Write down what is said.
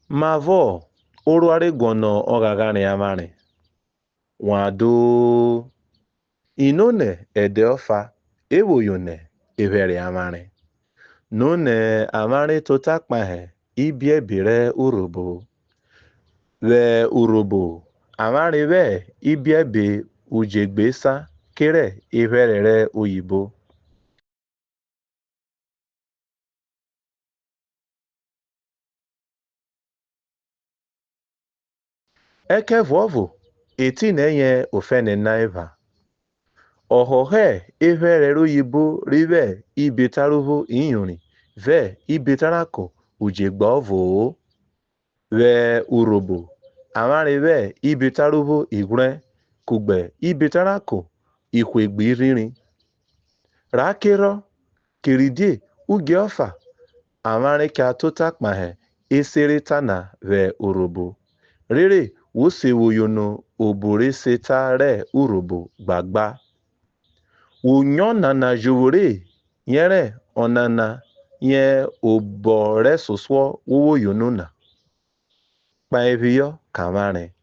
Mavo oruare gono ogagane amane. Wado inone edeofa ewoyone evere amane. None amane totakmahe ibie bire urobo. Ve urobo amane ve ibie be ujegbesa kere everere oyibo. Eke vovo eti na-enye ofene naiva. Ohohe ihere oyibo rive ibetaruvo inyuri ve ibetarako ujegba ovo ve urobo amari ve ibetaruvo igre kugbe ibetarako ikwegbi riri rakero keridie uge ofa amari ka totakmahe eseretana ve urobo rere wosewoyono obore seta re urobo gbagba Unyonana jowore yere onana ye obore soswo wowo yonona. Paevio kamare.